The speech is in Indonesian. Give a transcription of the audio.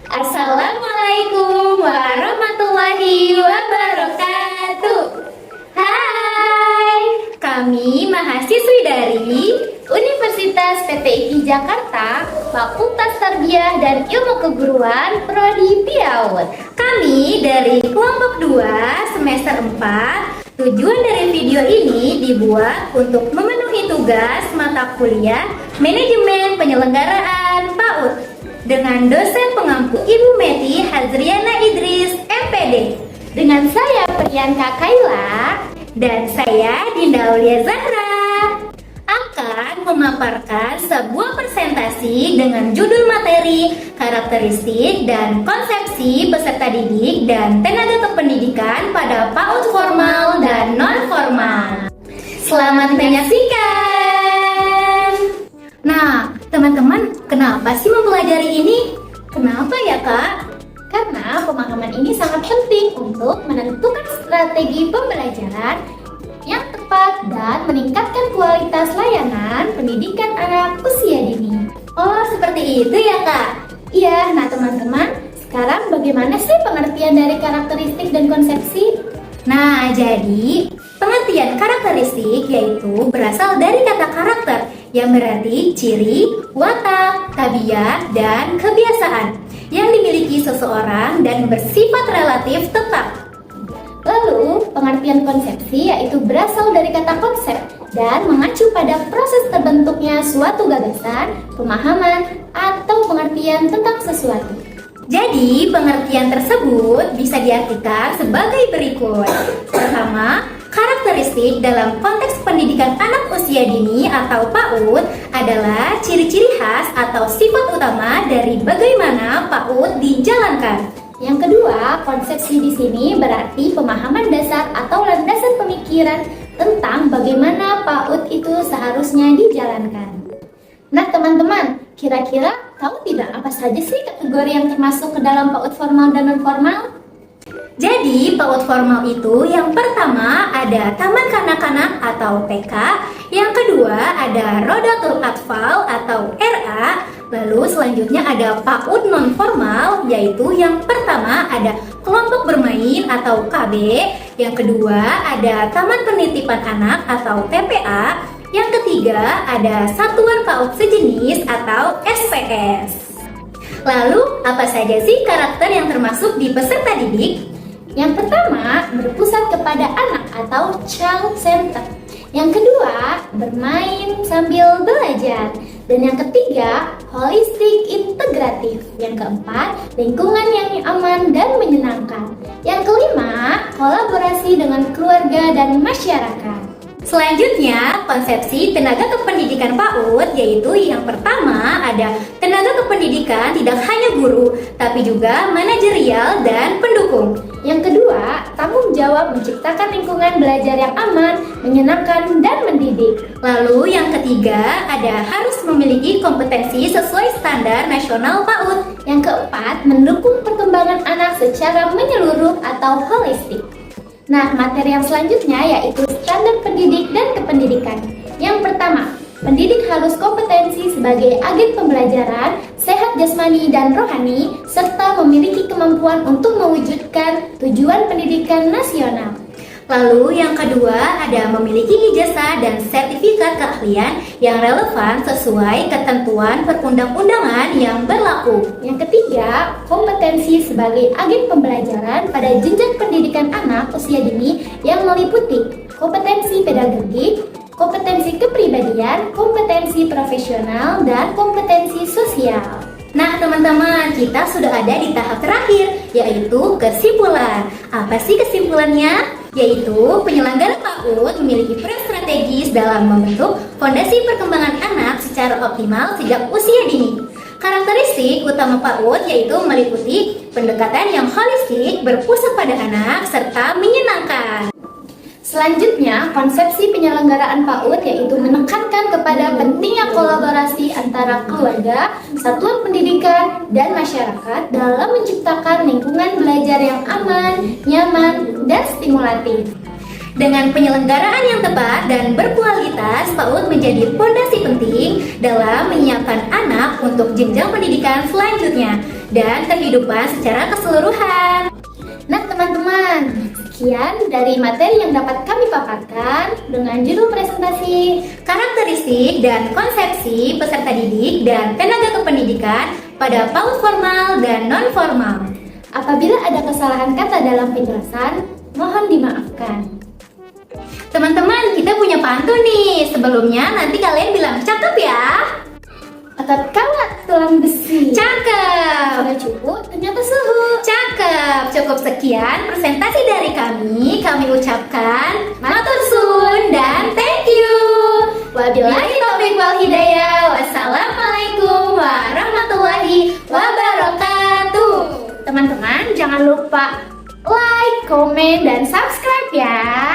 Assalamualaikum warahmatullahi wabarakatuh. Hai, kami mahasiswi dari Universitas PTII Jakarta, Fakultas Tarbiyah dan Ilmu Keguruan Prodi PIAUD. Kami dari kelompok 2 semester 4. Tujuan dari video ini dibuat untuk memenuhi tugas mata kuliah Manajemen Penyelenggaraan PAUD dengan dosen pengampu Ibu Meti Hazriana Idris, MPD. Dengan saya Priyanka Kaila dan saya Dinda Aulia Zahra akan memaparkan sebuah presentasi dengan judul materi, karakteristik dan konsepsi peserta didik dan tenaga kependidikan pada PAUD formal dan non-formal. Selamat menyaksikan. Nah, teman-teman, kenapa sih mempelajari ini? Kenapa ya, Kak? Karena pemahaman ini sangat penting untuk menentukan strategi pembelajaran yang tepat dan meningkatkan kualitas layanan pendidikan anak usia dini. Oh, seperti itu ya, Kak? Iya, nah teman-teman, sekarang bagaimana sih pengertian dari karakteristik dan konsepsi? Nah, jadi pengertian karakteristik yaitu berasal dari kata karakter yang berarti ciri, watak, tabiat, dan kebiasaan yang dimiliki seseorang dan bersifat relatif tetap. Lalu, pengertian konsepsi yaitu berasal dari kata konsep dan mengacu pada proses terbentuknya suatu gagasan, pemahaman, atau pengertian tentang sesuatu. Jadi, pengertian tersebut bisa diartikan sebagai berikut. Pertama, karakteristik dalam konteks pendidikan anak usia dini atau PAUD adalah ciri-ciri khas atau sifat utama dari bagaimana PAUD dijalankan. Yang kedua, konsepsi di sini berarti pemahaman dasar atau landasan pemikiran tentang bagaimana PAUD itu seharusnya dijalankan. Nah teman-teman, kira-kira tahu tidak apa saja sih kategori yang termasuk ke dalam PAUD formal dan non-formal? Jadi, PAUD formal itu yang pertama ada Taman Kanak-kanak atau TK, yang kedua ada Rodatul Atfal atau RA, lalu selanjutnya ada PAUD non-formal, yaitu yang pertama ada Kelompok Bermain atau KB, yang kedua ada Taman Penitipan Anak atau TPA, yang ketiga ada Satuan PAUD Sejenis atau SPS. Lalu, apa saja sih karakter yang termasuk di peserta didik? Yang pertama, berpusat kepada anak atau child center. Yang kedua, bermain sambil belajar. Dan yang ketiga, holistik integratif. Yang keempat, lingkungan yang aman dan menyenangkan. Yang kelima, kolaborasi dengan keluarga dan masyarakat. Selanjutnya, konsepsi tenaga kependidikan PAUD yaitu yang pertama ada tenaga kependidikan tidak hanya guru, tapi juga manajerial dan pendukung. Yang kedua, tanggung jawab menciptakan lingkungan belajar yang aman, menyenangkan, dan mendidik. Lalu yang ketiga ada harus memiliki kompetensi sesuai standar nasional PAUD. Yang keempat, mendukung perkembangan anak secara menyeluruh atau holistik. Nah, materi yang selanjutnya yaitu standar pendidik dan kependidikan. Yang pertama, pendidik harus kompetensi sebagai agen pembelajaran, sehat jasmani dan rohani, serta memiliki kemampuan untuk mewujudkan tujuan pendidikan nasional. Lalu yang kedua ada memiliki ijazah dan sertifikat keahlian yang relevan sesuai ketentuan perundang-undangan yang berlaku. Yang ketiga, kompetensi sebagai agen pembelajaran pada jenjang pendidikan anak usia dini yang meliputi kompetensi pedagogik, kompetensi kepribadian, kompetensi profesional, dan kompetensi sosial. Nah teman-teman, kita sudah ada di tahap terakhir, yaitu kesimpulan. Apa sih kesimpulannya? Yaitu penyelenggara PAUD memiliki peran strategis dalam membentuk fondasi perkembangan anak secara optimal sejak usia dini. Karakteristik utama PAUD yaitu meliputi pendekatan yang holistik, berpusat pada anak, serta menyenangkan. Selanjutnya, konsepsi penyelenggaraan PAUD yaitu menekankan kepada pentingnya kolaborasi antara keluarga, satuan pendidikan, dan masyarakat dalam menciptakan lingkungan belajar yang aman, nyaman, dan stimulatif. Dengan penyelenggaraan yang tepat dan berkualitas, PAUD menjadi fondasi penting dalam menyiapkan anak untuk jenjang pendidikan selanjutnya. dan kehidupan secara keseluruhan. Nah teman-teman, sekian dari materi yang dapat kami paparkan dengan judul presentasi Karakteristik dan konsepsi peserta didik dan tenaga kependidikan pada PAUD formal dan non-formal. Apabila ada kesalahan kata dalam penjelasan, mohon dimaafkan. Teman-teman, kita punya pantun nih. Sebelumnya nanti kalian bilang cakep ya. Otot kawat tulang besi. Cakep. Kalau cukup ternyata suhu. Cakep. Cukup sekian presentasi dari kami. Kami ucapkan matur suwun dan thank you. Wabillahi taufiq wal hidayah. Wassalamualaikum warahmatullahi wabarakatuh. Teman-teman jangan lupa like, komen, dan subscribe ya.